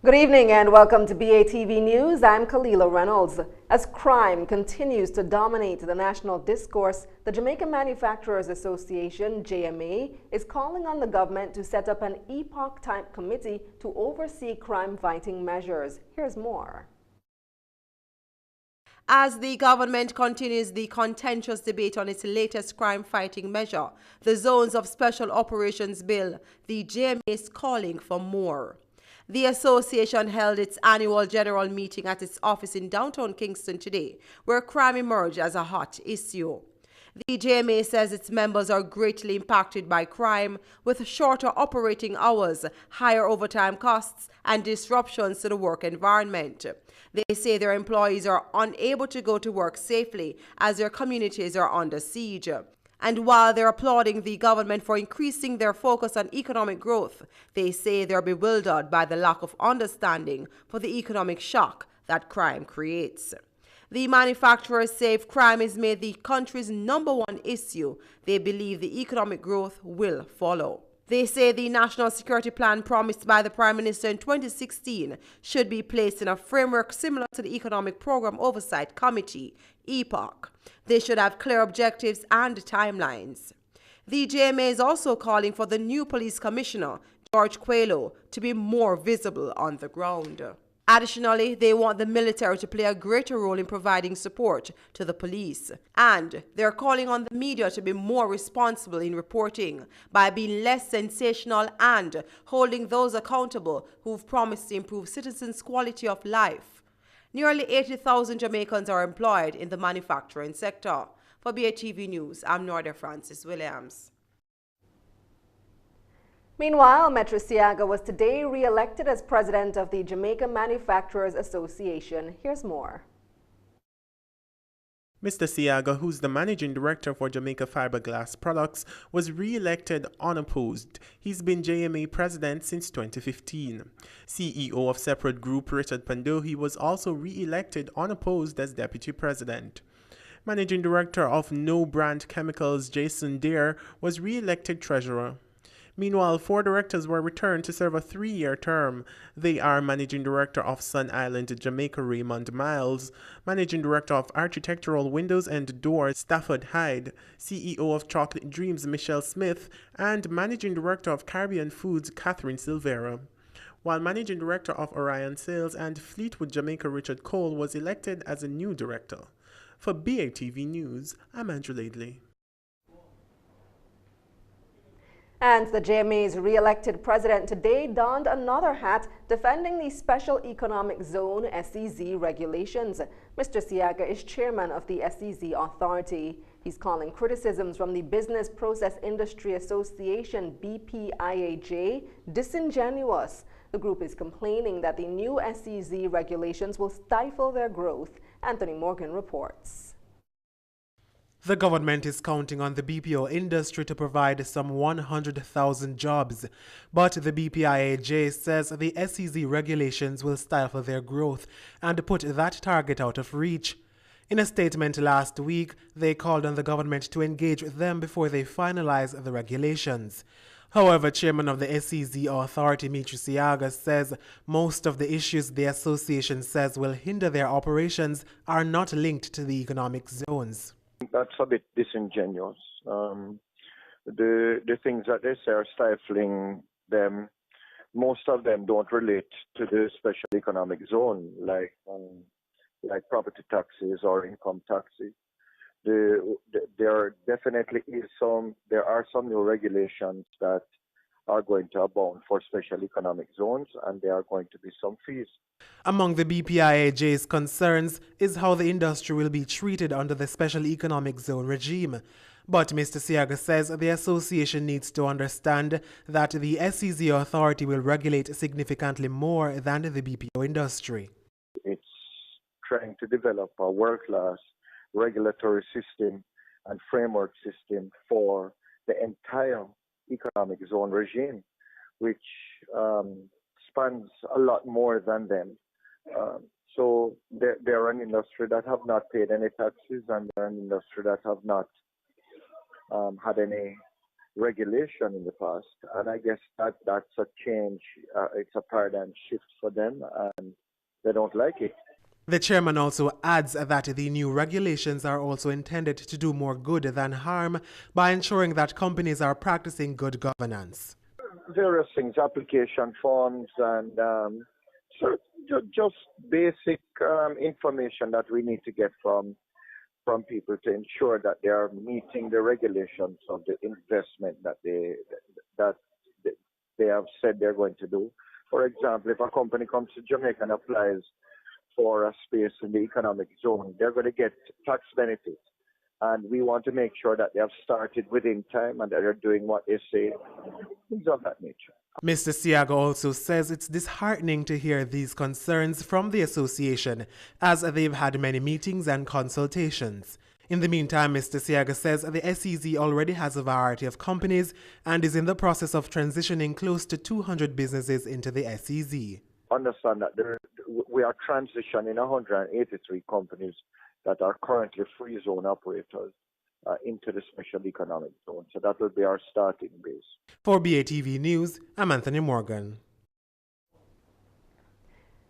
Good evening and welcome to BATV News. I'm Kalila Reynolds. As crime continues to dominate the national discourse, the Jamaica Manufacturers Association, JMA, is calling on the government to set up an epoch-type committee to oversee crime-fighting measures. Here's more. As the government continues the contentious debate on its latest crime-fighting measure, the Zones of Special Operations Bill, the JMA is calling for more. The association held its annual general meeting at its office in downtown Kingston today, where crime emerged as a hot issue. The JMA says its members are greatly impacted by crime, with shorter operating hours, higher overtime costs, and disruptions to the work environment. They say their employees are unable to go to work safely as their communities are under siege. And while they're applauding the government for increasing their focus on economic growth, they say they're bewildered by the lack of understanding for the economic shock that crime creates. The manufacturers say if crime is made the country's #1 issue, they believe the economic growth will follow. They say the national security plan promised by the Prime Minister in 2016 should be placed in a framework similar to the Economic Program Oversight Committee, EPOC. They should have clear objectives and timelines. The JMA is also calling for the new police commissioner, George Coelho, to be more visible on the ground. Additionally, they want the military to play a greater role in providing support to the police. And they're calling on the media to be more responsible in reporting by being less sensational and holding those accountable who've promised to improve citizens' quality of life. Nearly 80,000 Jamaicans are employed in the manufacturing sector. For BATV News, I'm Norda Francis Williams. Meanwhile, Metro Siaga was today re-elected as president of the Jamaica Manufacturers Association. Here's more. Mr. Siaga, who's the managing director for Jamaica Fiberglass Products, was re-elected unopposed. He's been JMA president since 2015. CEO of Separate Group Richard Pandohi was also re-elected unopposed as deputy president. Managing director of No Brand Chemicals, Jason Dare, was re-elected treasurer. Meanwhile, 4 directors were returned to serve a 3-year term. They are Managing Director of Sun Island, Jamaica, Raymond Miles, Managing Director of Architectural Windows and Doors, Stafford Hyde, CEO of Chocolate Dreams, Michelle Smith, and Managing Director of Caribbean Foods, Catherine Silvera. While Managing Director of Orion Sales and Fleetwood Jamaica, Richard Cole, was elected as a new director. For BATV News, I'm Andrew Laidley. And the JMA's re-elected president today donned another hat defending the Special Economic Zone SEZ regulations. Mr. Siaga is chairman of the SEZ Authority. He's calling criticisms from the Business Process Industry Association, BPIAJ, disingenuous. The group is complaining that the new SEZ regulations will stifle their growth. Anthony Morgan reports. The government is counting on the BPO industry to provide some 100,000 jobs, but the BPIAJ says the SEZ regulations will stifle their growth and put that target out of reach. In a statement last week, they called on the government to engage with them before they finalize the regulations. However, chairman of the SEZ Authority, Metro Siaga, says most of the issues the association says will hinder their operations are not linked to the economic zones. That's a bit disingenuous. The things that they say are stifling them, most of them don't relate to the special economic zone, like property taxes or income taxes. There definitely is there are some new regulations that are going to abound for special economic zones, and there are going to be some fees. Among the BPIAJ's concerns is how the industry will be treated under the Special Economic Zone regime. But Mr. Siaga says the association needs to understand that the SEZ Authority will regulate significantly more than the BPO industry. It's trying to develop a world-class regulatory system and framework system for the entire economic zone regime, which spans a lot more than them. So they're an industry that have not paid any taxes, and they're an industry that have not had any regulation in the past, and I guess that's a change. It's a paradigm shift for them, and they don't like it. The chairman also adds that the new regulations are also intended to do more good than harm by ensuring that companies are practicing good governance. Various things, application forms, and just basic information that we need to get from people to ensure that they are meeting the regulations of the investment that they have said they're going to do. For example, if a company comes to Jamaica and applies for a space in the economic zone, they're going to get tax benefits. And we want to make sure that they have started within time and that they're doing what they say, things of that nature. Mr. Siaga also says it's disheartening to hear these concerns from the association, as they've had many meetings and consultations. In the meantime, Mr. Siaga says the SEZ already has a variety of companies and is in the process of transitioning close to 200 businesses into the SEZ. Understand that we are transitioning 183 companies that are currently free zone operators into the special economic zone. So that will be our starting base. For BATV News, I'm Anthony Morgan.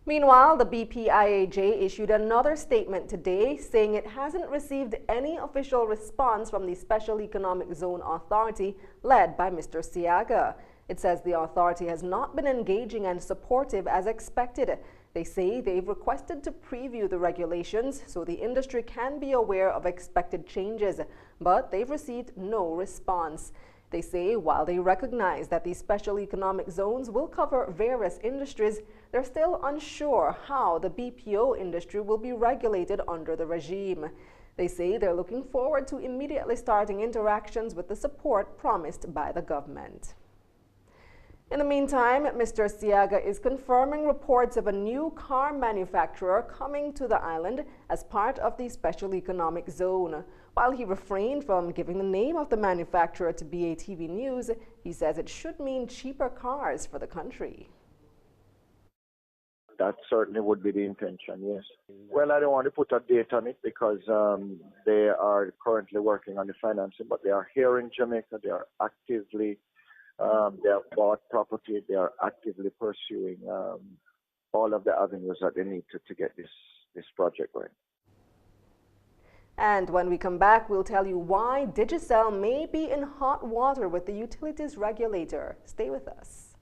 Meanwhile, the BPIAJ issued another statement today saying it hasn't received any official response from the Special Economic Zone Authority led by Mr. Siaga. It says the authority has not been engaging and supportive as expected. They say they've requested to preview the regulations so the industry can be aware of expected changes, but they've received no response. They say while they recognize that these special economic zones will cover various industries, they're still unsure how the BPO industry will be regulated under the regime. They say they're looking forward to immediately starting interactions with the support promised by the government. In the meantime, Mr. Siaga is confirming reports of a new car manufacturer coming to the island as part of the Special Economic Zone. While he refrained from giving the name of the manufacturer to BATV News, he says it should mean cheaper cars for the country. That certainly would be the intention, yes. Well, I don't want to put a date on it because they are currently working on the financing, but they are here in Jamaica. They are actively they have bought property. They are actively pursuing all of the avenues that they need to get this project going. And when we come back, we'll tell you why Digicel may be in hot water with the utilities regulator. Stay with us.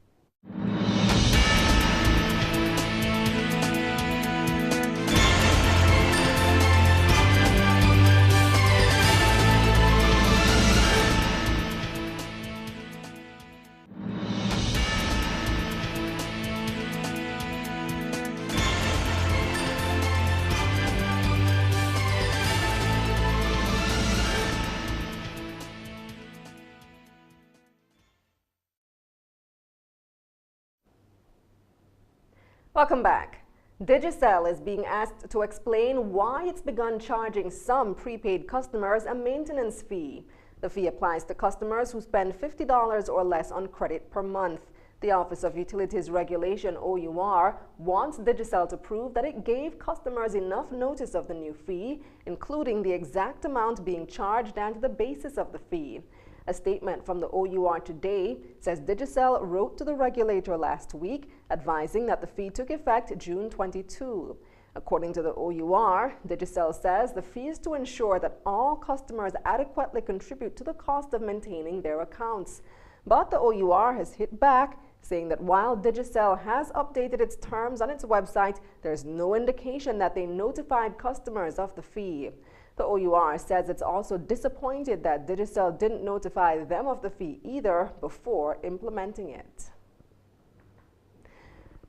Welcome back. Digicel is being asked to explain why it's begun charging some prepaid customers a maintenance fee. The fee applies to customers who spend $50 or less on credit per month. The Office of Utilities Regulation, OUR, wants Digicel to prove that it gave customers enough notice of the new fee, including the exact amount being charged and the basis of the fee. A statement from the OUR today says Digicel wrote to the regulator last week advising that the fee took effect June 22. According to the OUR, Digicel says the fee is to ensure that all customers adequately contribute to the cost of maintaining their accounts. But the OUR has hit back, saying that while Digicel has updated its terms on its website, there's no indication that they notified customers of the fee. The OUR says it's also disappointed that Digicel didn't notify them of the fee either before implementing it.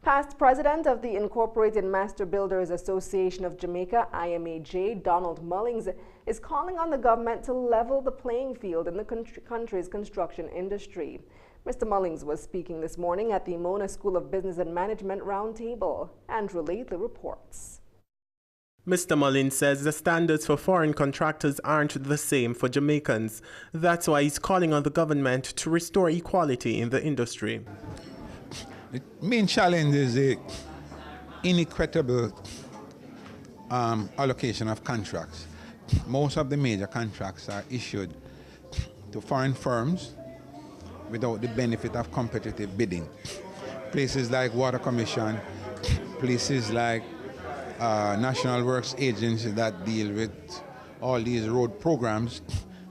Past president of the Incorporated Master Builders Association of Jamaica, IMAJ, Donald Mullings, is calling on the government to level the playing field in the country's construction industry. Mr. Mullings was speaking this morning at the Mona School of Business and Management Roundtable. Andrew Lathley reports. Mr. Mullins says the standards for foreign contractors aren't the same for Jamaicans. That's why he's calling on the government to restore equality in the industry. The main challenge is the inequitable allocation of contracts. Most of the major contracts are issued to foreign firms without the benefit of competitive bidding. Places like Water Commission, places like National Works Agency that deal with all these road programs,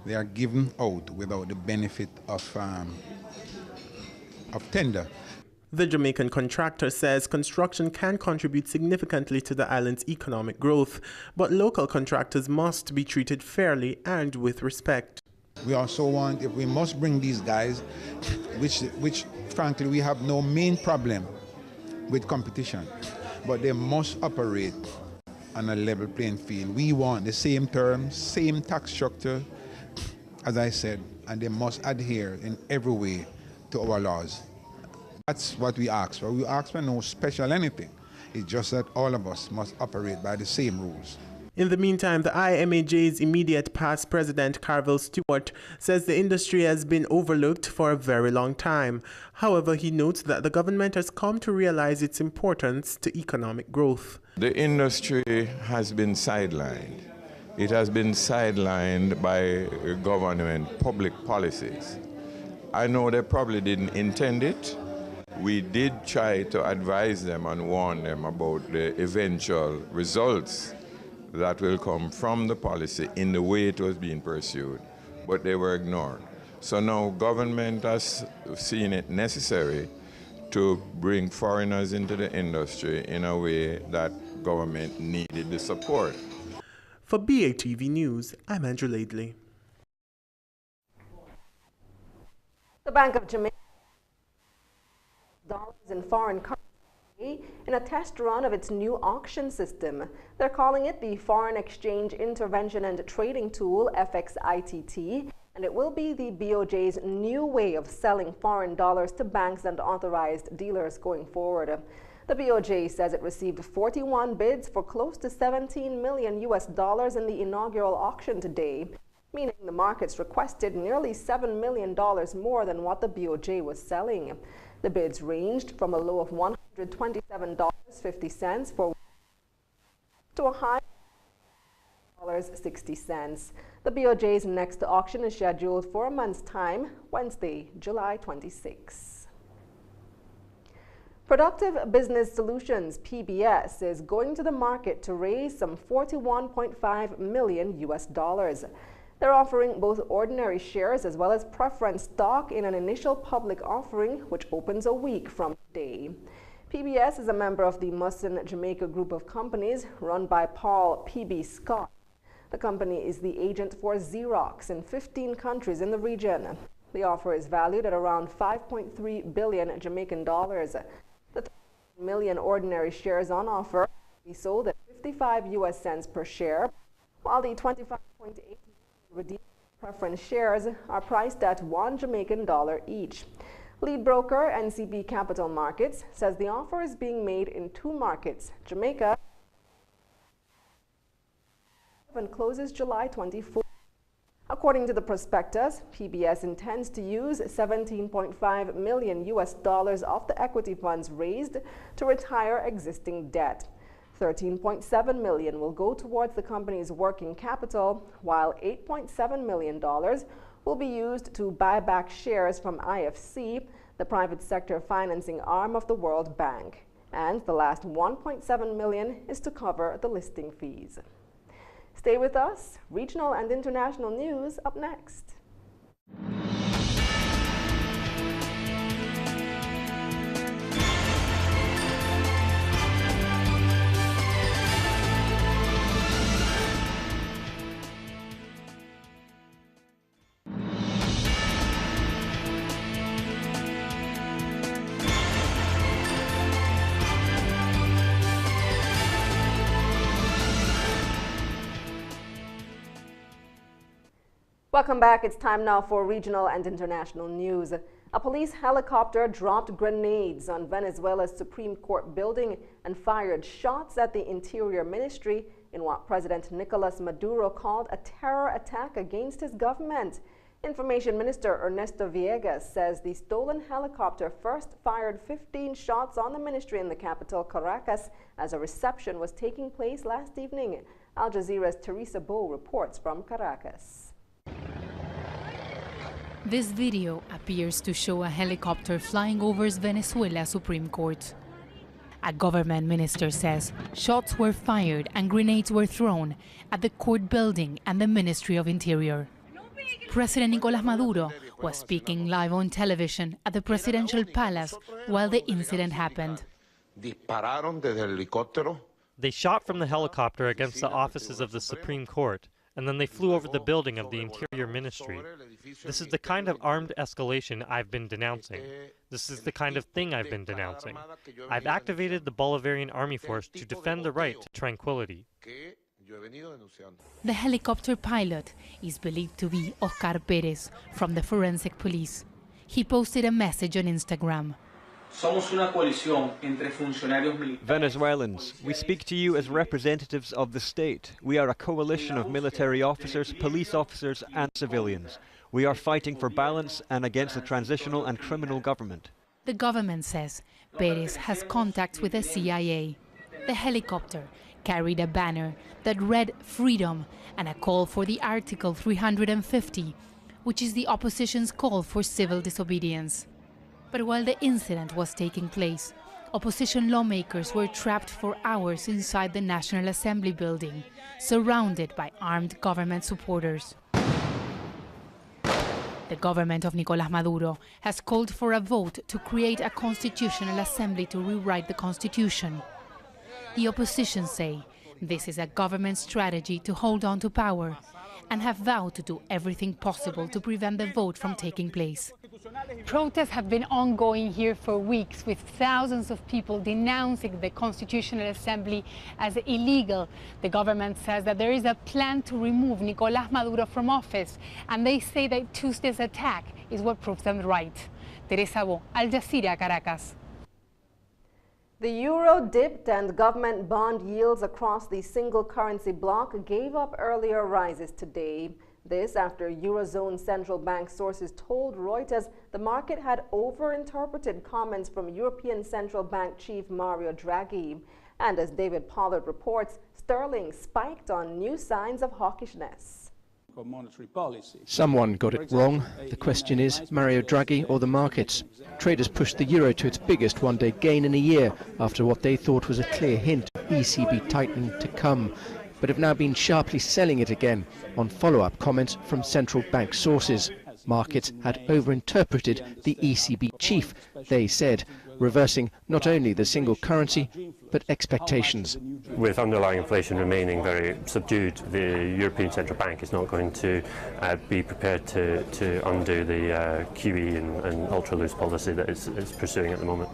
they are given out without the benefit of tender. The Jamaican contractor says construction can contribute significantly to the island's economic growth, but local contractors must be treated fairly and with respect. We also want, if we must bring these guys, which frankly we have no main problem with competition, but they must operate on a level playing field. We want the same terms, same tax structure, as I said, and they must adhere in every way to our laws. That's what we ask for. We ask for no special anything. It's just that all of us must operate by the same rules. In the meantime, the IMAJ's immediate past president, Carville Stewart, says the industry has been overlooked for a very long time. However, he notes that the government has come to realize its importance to economic growth. The industry has been sidelined. It has been sidelined by government public policies. I know they probably didn't intend it. We did try to advise them and warn them about the eventual results that will come from the policy in the way it was being pursued, but they were ignored. So now government has seen it necessary to bring foreigners into the industry in a way that government needed the support. For BATV News, I'm Andrew Laidley. The Bank of Jamaica dollars in foreign currency in a test run of its new auction system. They're calling it the Foreign Exchange Intervention and Trading Tool, FXITT, and it will be the BOJ's new way of selling foreign dollars to banks and authorized dealers going forward. The BOJ says it received 41 bids for close to $17 million in the inaugural auction today, meaning the markets requested nearly $7 million more than what the BOJ was selling. The bids ranged from a low of $127.50 for to a high of $60. The BOJ's next auction is scheduled for a month's time, Wednesday, July 26. Productive Business Solutions, PBS, is going to the market to raise some $41.5 million. They're offering both ordinary shares as well as preference stock in an initial public offering, which opens a week from today. PBS is a member of the Musson Jamaica group of companies run by Paul P.B. Scott. The company is the agent for Xerox in 15 countries in the region. The offer is valued at around 5.3 billion Jamaican dollars. The 30 million ordinary shares on offer will be sold at 55 US cents per share, while the 25.8 redeemed preference shares are priced at $1 Jamaican each. Lead broker NCB Capital Markets says the offer is being made in two markets, Jamaica, and closes July 24. According to the prospectus, PBS intends to use $17.5 million of the equity funds raised to retire existing debt. $13.7 million will go towards the company's working capital, while $8.7 million will be used to buy back shares from IFC, the private sector financing arm of the World Bank. And the last $1.7 million is to cover the listing fees. Stay with us. Regional and international news up next. Welcome back. It's time now for regional and international news. A police helicopter dropped grenades on Venezuela's Supreme Court building and fired shots at the Interior Ministry in what President Nicolas Maduro called a terror attack against his government. Information Minister Ernesto Villegas says the stolen helicopter first fired 15 shots on the ministry in the capital, Caracas, as a reception was taking place last evening. Al Jazeera's Teresa Bow reports from Caracas. This video appears to show a helicopter flying over Venezuela's Supreme Court. A government minister says shots were fired and grenades were thrown at the court building and the Ministry of Interior. President Nicolás Maduro was speaking live on television at the presidential palace while the incident happened. They shot from the helicopter against the offices of the Supreme Court, and then they flew over the building of the Interior Ministry. This is the kind of armed escalation I've been denouncing. This is the kind of thing I've been denouncing. I've activated the Bolivarian Army Force to defend the right to tranquility. The helicopter pilot is believed to be Oscar Pérez from the forensic police. He posted a message on Instagram. Venezuelans, we speak to you as representatives of the state. We are a coalition of military officers, police officers and civilians. We are fighting for balance and against the transitional and criminal government. The government says Pérez has contacts with the CIA. The helicopter carried a banner that read freedom and a call for the Article 350, which is the opposition's call for civil disobedience. But while the incident was taking place, opposition lawmakers were trapped for hours inside the National Assembly building, surrounded by armed government supporters. The government of Nicolás Maduro has called for a vote to create a constitutional assembly to rewrite the constitution. The opposition say this is a government strategy to hold on to power and have vowed to do everything possible to prevent the vote from taking place. Protests have been ongoing here for weeks, with thousands of people denouncing the Constitutional Assembly as illegal. The government says that there is a plan to remove Nicolás Maduro from office, and they say that Tuesday's attack is what proves them right. Teresa Bo, Al Jazeera, Caracas. The euro dipped and government bond yields across the single currency bloc gave up earlier rises today. This after Eurozone central bank sources told Reuters the market had overinterpreted comments from European Central Bank Chief Mario Draghi. And as David Pollard reports, sterling spiked on new signs of hawkishness. Someone got it wrong. The question is, Mario Draghi or the markets? Traders pushed the euro to its biggest one-day gain in a year after what they thought was a clear hint of ECB tightening to come, but have now been sharply selling it again on follow-up comments from central bank sources. Markets had overinterpreted the ECB chief, they said, reversing not only the single currency, but expectations. With underlying inflation remaining very subdued, the European Central Bank is not going to be prepared to undo the QE and ultra-loose policy that it's pursuing at the moment.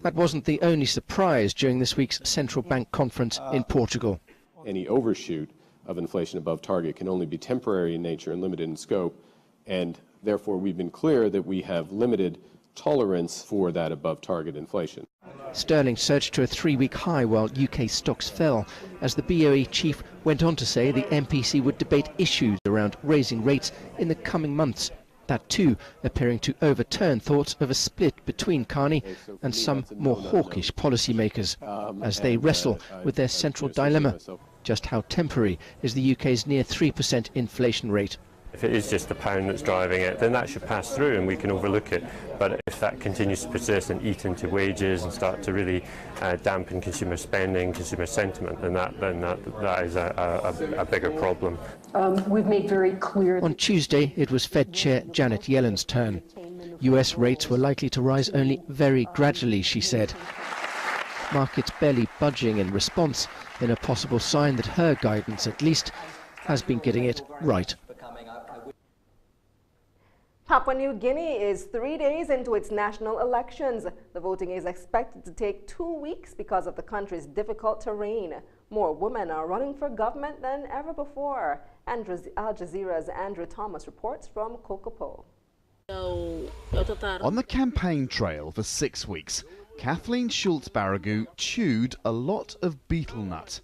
That wasn't the only surprise during this week's central bank conference in Portugal. Any overshoot of inflation above target can only be temporary in nature and limited in scope, and therefore we've been clear that we have limited tolerance for that above target inflation. Sterling surged to a 3-week high while UK stocks fell, as the BOE chief went on to say the MPC would debate issues around raising rates in the coming months. That too appearing to overturn thoughts of a split between Carney and some more hawkish policymakers as they wrestle with their central dilemma. Just how temporary is the UK's near 3% inflation rate? If it is just the pound that's driving it, then that should pass through and we can overlook it. But if that continues to persist and eat into wages and start to really dampen consumer spending, consumer sentiment, then that is a bigger problem. We've made very clear. On Tuesday, it was Fed Chair Janet Yellen's turn. US rates were likely to rise only very gradually, she said. Markets barely budging in response, in a possible sign that her guidance, at least, has been getting it right. Papua New Guinea is 3 days into its national elections. The voting is expected to take 2 weeks because of the country's difficult terrain. More women are running for government than ever before. Al Jazeera's Andrew Thomas reports from Kokopo. On the campaign trail for 6 weeks, Kathleen Schultz-Barragu chewed a lot of betel nut.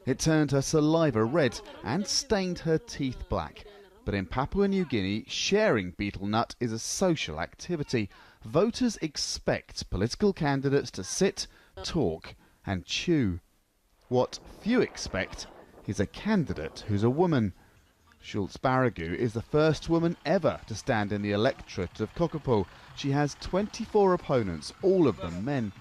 It turned her saliva red and stained her teeth black. But in Papua New Guinea, sharing betel nut is a social activity. Voters expect political candidates to sit, talk and chew. What few expect is a candidate who's a woman. Schultz-Barragu is the first woman ever to stand in the electorate of Kokopo. She has 24 opponents, all of them men.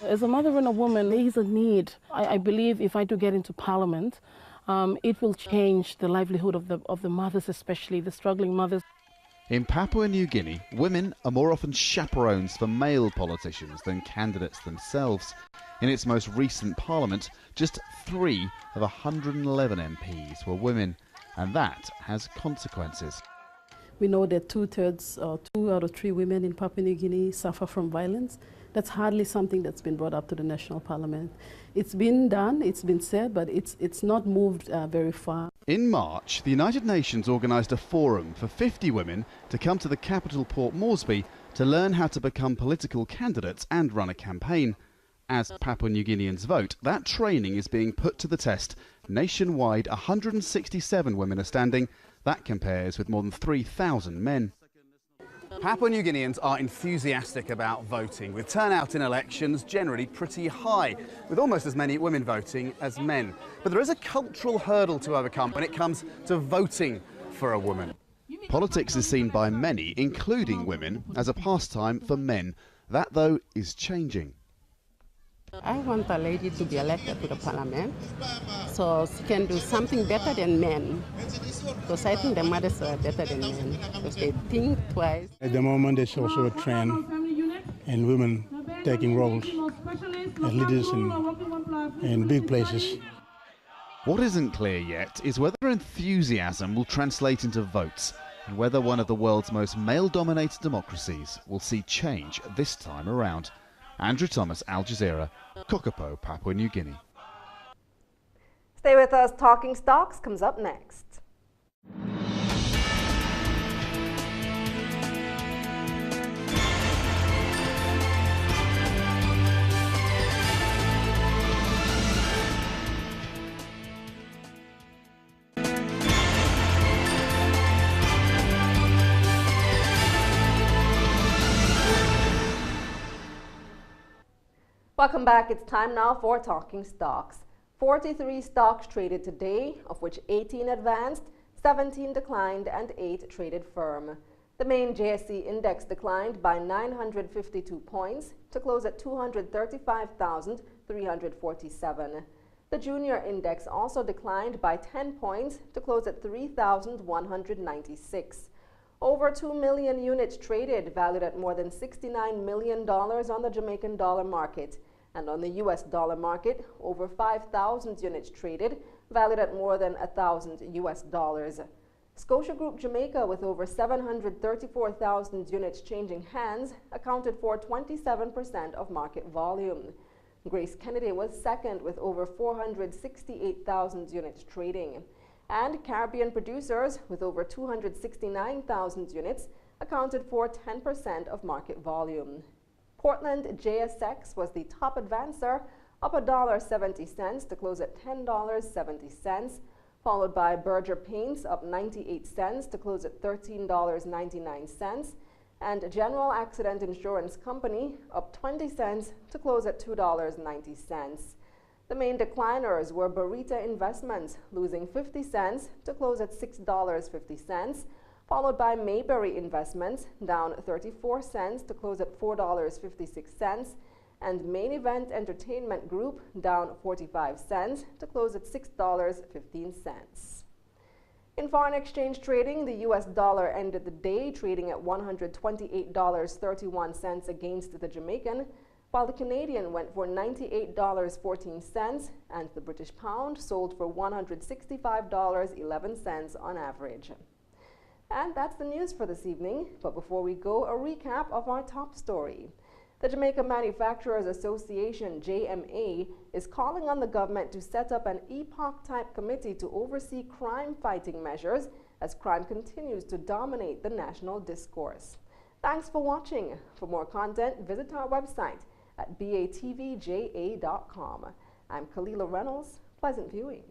As a mother and a woman, there is a need. I believe if I do get into Parliament, it will change the livelihood of the mothers, especially the struggling mothers. In Papua New Guinea, women are more often chaperones for male politicians than candidates themselves. In its most recent parliament, just 3 of 111 MPs were women, and that has consequences. We know that 2/3 or 2 out of 3 women in Papua New Guinea suffer from violence. That's hardly something that's been brought up to the national parliament. It's been done, it's been said, but it's not moved very far. In March, the United Nations organised a forum for 50 women to come to the capital Port Moresby to learn how to become political candidates and run a campaign. As Papua New Guineans vote, that training is being put to the test. Nationwide, 167 women are standing. That compares with more than 3,000 men. Papua New Guineans are enthusiastic about voting, with turnout in elections generally pretty high, with almost as many women voting as men. But there is a cultural hurdle to overcome when it comes to voting for a woman. Politics is seen by many, including women, as a pastime for men. That, though, is changing. I want a lady to be elected to the parliament so she can do something better than men. Because I think the mothers are better than men because they think twice. At the moment, there's also a trend in women taking roles as leaders in big places. What isn't clear yet is whether enthusiasm will translate into votes and whether one of the world's most male-dominated democracies will see change this time around. Andrew Thomas, Al Jazeera, Kokopo, Papua New Guinea. Stay with us. Talking Stocks comes up next. Welcome back. It's time now for Talking Stocks. 43 stocks traded today, of which 18 advanced, 17 declined, and 8 traded firm. The main JSE index declined by 952 points to close at 235,347. The junior index also declined by 10 points to close at 3,196. Over 2 million units traded, valued at more than $69 million on the Jamaican dollar market. And on the US dollar market, over 5,000 units traded, valued at more than $1,000 US. Scotia Group Jamaica, with over 734,000 units changing hands, accounted for 27% of market volume. Grace Kennedy was second with over 468,000 units trading. And Caribbean Producers, with over 269,000 units, accounted for 10% of market volume. Portland JSX was the top advancer, up $1.70 to close at $10.70, followed by Berger Paints up 98 cents to close at $13.99, and General Accident Insurance Company up 20 cents to close at $2.90. The main decliners were Barita Investments, losing 50 cents to close at $6.50, followed by Mayberry Investments, down 34 cents to close at $4.56, and Main Event Entertainment Group, down 45 cents to close at $6.15. In foreign exchange trading, the US dollar ended the day trading at $128.31 against the Jamaican, while the Canadian went for $98.14 and the British pound sold for $165.11 on average. And that's the news for this evening. But before we go, a recap of our top story. The Jamaica Manufacturers Association, JMA, is calling on the government to set up an epoch-type committee to oversee crime-fighting measures as crime continues to dominate the national discourse. Thanks for watching. For more content, visit our website at batvja.com. I'm Kalila Reynolds. Pleasant viewing.